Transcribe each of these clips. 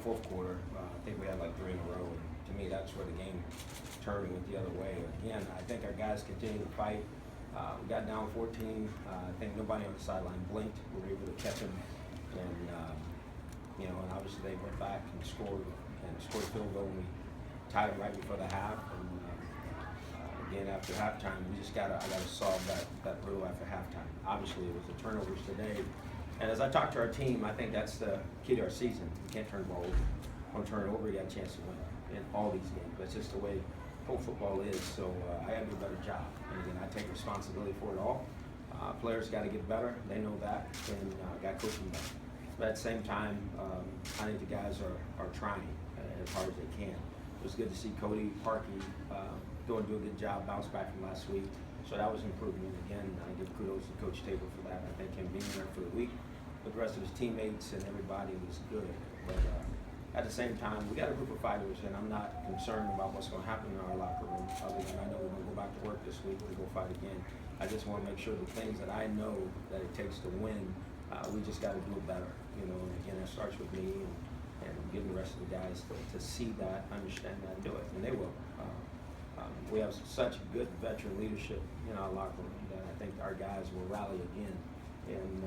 fourth quarter. I think we had like 3 in a row. And to me, that's where the game turned and went the other way. Again, I think our guys continue to fight. We got down 14. I think nobody on the sideline blinked. We were able to catch them, and and obviously they went back and scored a field goal. And we tied them right before the half. And again, after halftime, I gotta solve that rule after halftime. Obviously, it was the turnovers today. And as I talk to our team, I think that's the key to our season. You can't turn the ball over. When you turn it over, you got a chance to win in all these games. That's just the way pro football is. So I got to do a better job. And again, I take responsibility for it all. Players got to get better. They know that. And got coaching better. But at the same time, I think the guys are trying as hard as they can. It was good to see Cody Parkey do a good job, bounce back from last week. So that was an improvement. Again, I give kudos to Coach Tabor for that. I think him being there for the week with the rest of his teammates and everybody was good. But at the same time, we got a group of fighters, and I'm not concerned about what's going to happen in our locker room. Other than I know we're going to go back to work this week to go fight again. I just want to make sure the things that I know that it takes to win, we just got to do it better. And again, it starts with me and getting the rest of the guys to see that, understand that, and do it, and they will. We have such good veteran leadership in our locker room that I think our guys will rally again. And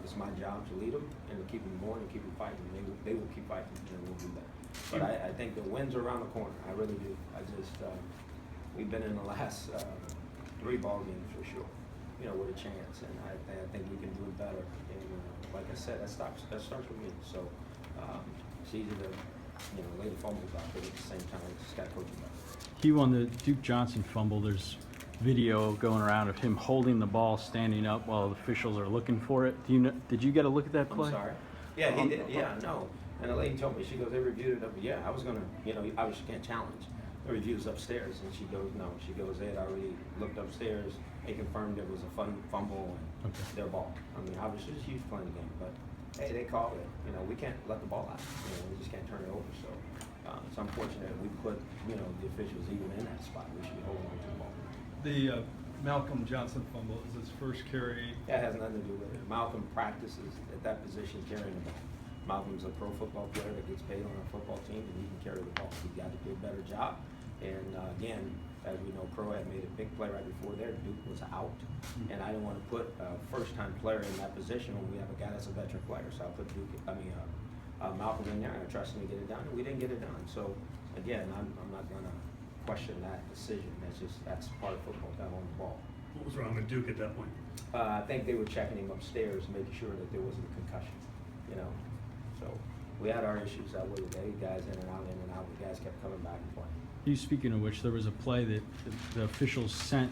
it's my job to lead them and to keep them going and keep them fighting. They will keep fighting, and we'll do that. But I think the wins are around the corner. I really do. We've been in the last 3 ball games for sure, with a chance. And I think we can do it better. And like I said, that starts with me. So it's easy to lay the fumbles out, but at the same time, it's got coaching better. Hugh, on the Duke Johnson fumble, there's video going around of him holding the ball, standing up while the officials are looking for it. Did you get a look at that play? I'm sorry. Yeah, he did. Yeah, no. And the lady told me, she goes, they reviewed it. Yeah, I was going to, obviously can't challenge. The review's upstairs. And she goes, no. She goes, they had already looked upstairs. They confirmed it was a fumble and their ball. I mean, obviously it's huge playing the game, but hey, they called it. We can't let the ball out. We just can't turn it over. So it's unfortunate we put, the officials even in that spot. We should be holding on to the ball. The Malcolm Johnson fumble is his first carry. That has nothing to do with it. Malcolm practices at that position carrying the ball. Malcolm's a pro football player that gets paid on our football team, and he can carry the ball. He's got to do a better job. And again, as we know, Pro had made a big play right before there. Duke was out, and I didn't want to put a first-time player in that position when we have a guy that's a veteran player. So I put Malcolm in there, and I trusted him to get it done, and we didn't get it done. So again, I'm not going to question that decision. That's part of football, got on the ball. What was wrong with Duke at that point? I think they were checking him upstairs, making sure that there wasn't a concussion. So we had our issues that way today. Guys in and out. The guys kept coming back and playing. You, speaking of which, there was a play that the officials sent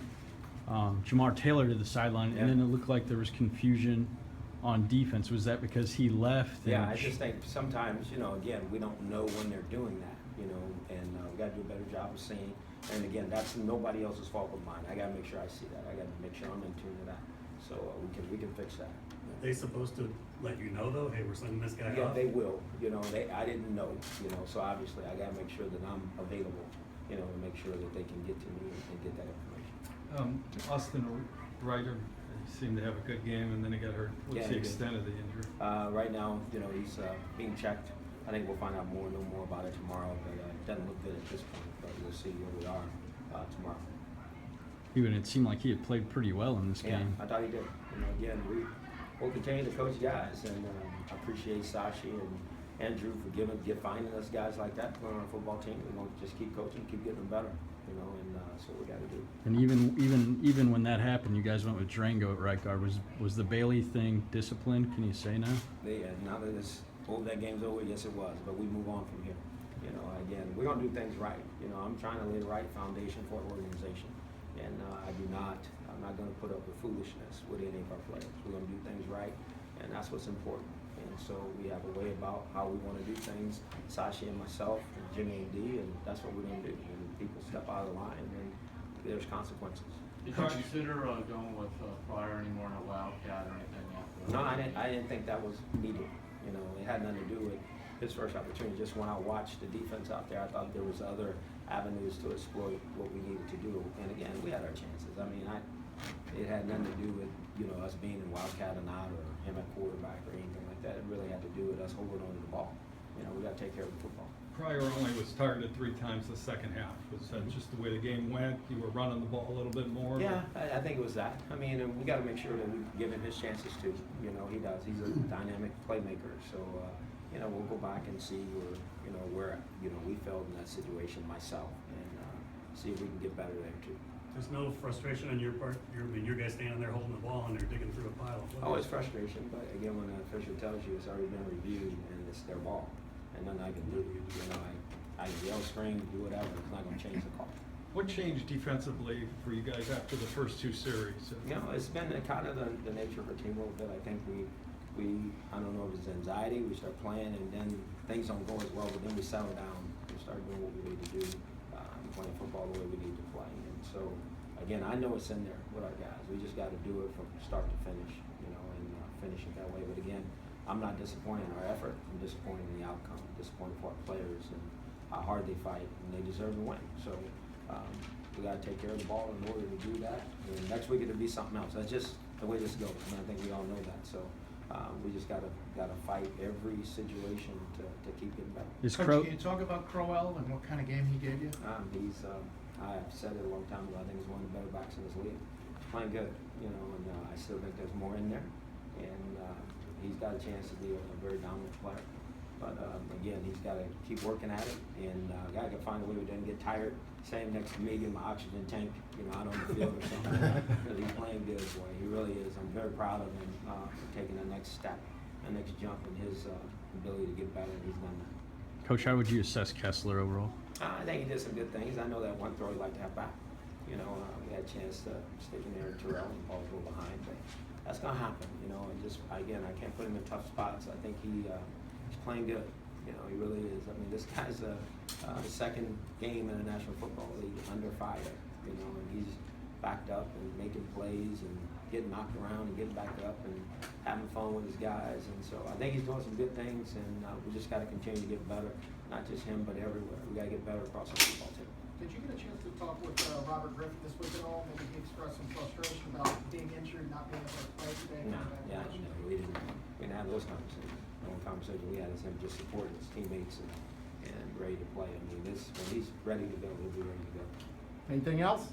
Jamar Taylor to the sideline, and then it looked like there was confusion on defense. Was that because he left? Yeah, I just think sometimes, again, we don't know when they're doing that, and we got to do a better job of seeing. And again, that's nobody else's fault but mine. I got to make sure I see that. I got to make sure I'm in tune to that. So we can fix that. Are they supposed to let you know though? Hey, we're sending this guy off. Yeah, they will. I didn't know. So obviously I got to make sure that I'm available. To make sure that they can get to me and get that information. Austin Ryder, he seemed to have a good game, and then he got hurt. What's the extent of the injury? Right now, he's being checked. I think we'll find out know more about it tomorrow, but it doesn't look good at this point. But we'll see where we are tomorrow. Even it seemed like he had played pretty well in this game. I thought he did. Again, we'll continue to coach guys, and I appreciate Sashi and Drew for finding us guys like that to put on our football team. We want to just keep coaching, keep getting them better, and that's what we got to do. And even when that happened, you guys went with Drango at right guard. Was the Bailey thing disciplined? Can you say now? Now that that game's over, yes it was, but we move on from here. Again, we're gonna do things right. I'm trying to lay the right foundation for the organization, and I'm not gonna put up with foolishness with any of our players. We're gonna do things right, and that's what's important. And so we have a way about how we want to do things, Sashi and myself, and Jimmy and D, and that's what we're going to do. When people step out of the line, then there's consequences. Did you consider going with Pryor anymore in a Wildcat or anything after? No, I didn't think that was needed. It had nothing to do with his first opportunity. Just when I watched the defense out there, I thought there was other avenues to exploit what we needed to do. And again, we had our chances. I mean, it had nothing to do with us being in Wildcat or not, or him at quarterback or anything like that. It really had to do with us holding on to the ball. you know, we gotta take care of the football. Pryor only was targeted 3 times the second half. Was that just the way the game went? You were running the ball a little bit more? Yeah, I think it was that. I mean, and we gotta make sure that we give him his chances too. You know, he does. He's a dynamic playmaker. So, you know, we'll go back and see where we failed in that situation myself, and see if we can get better there too. There's no frustration on your part? Your guys standing there holding the ball and they're digging through a pile of Oh, footballs. it's frustration, but again, when an official tells you it's already been reviewed and it's their ball, and nothing I can do, you know, I can yell, scream, do whatever, it's not gonna change the call. What changed defensively for you guys after the first 2 series? You know, it's been kind of the nature of our team a little bit. I think we I don't know if it's anxiety, we start playing and then things don't go as well, but then we settle down and start doing what we need to do, playing football the way we need to play. And so, again, I know it's in there with our guys. We just gotta do it from start to finish, you know, and finish it that way. But again, I'm not disappointed in our effort. I'm disappointed in the outcome. I'm disappointed for our players and how hard they fight, and they deserve to win. So we got to take care of the ball in order to do that. And next week it'll be something else. That's just the way this goes, and I think we all know that. So we just got to fight every situation to keep getting better. Is Coach, Crow? can you talk about Crowell and what kind of game he gave you? He's I've said it a long time ago. I think he's one of the better backs in this league. He's playing good, you know, and I still think there's more in there. And he's got a chance to be a very dominant player. But again, he's got to keep working at it, and got to find a way he doesn't get tired standing next to me in my oxygen tank, you know, out on the field or something. Because he's playing good, boy. He really is. I'm very proud of him for taking the next step, the next jump in his ability to get better, and he's done that. Coach, how would you assess Kessler overall? I think he did some good things. I know that one throw he'd like to have back. You know, we had a chance to stick in there with Terrell and Paul's a little behind, but that's going to happen, you know, and just, again, I can't put him in tough spots. I think he's playing good. You know, he really is. I mean, this guy's the second game in the National Football League under fire, you know, and he's backed up and making plays and getting knocked around and getting back up and having fun with his guys. And so I think he's doing some good things, and we just got to continue to get better, not just him, but everywhere. We got to get better across the football team. Did you get a chance to talk with Robert Griffin this week at all? Maybe he expressed some frustration about being injured, not being able to play today? No, yeah, no, we didn't have those conversations. The only conversation we had is him just supporting his teammates and ready to play. I mean, when he's ready to go, he'll be ready to go. Anything else?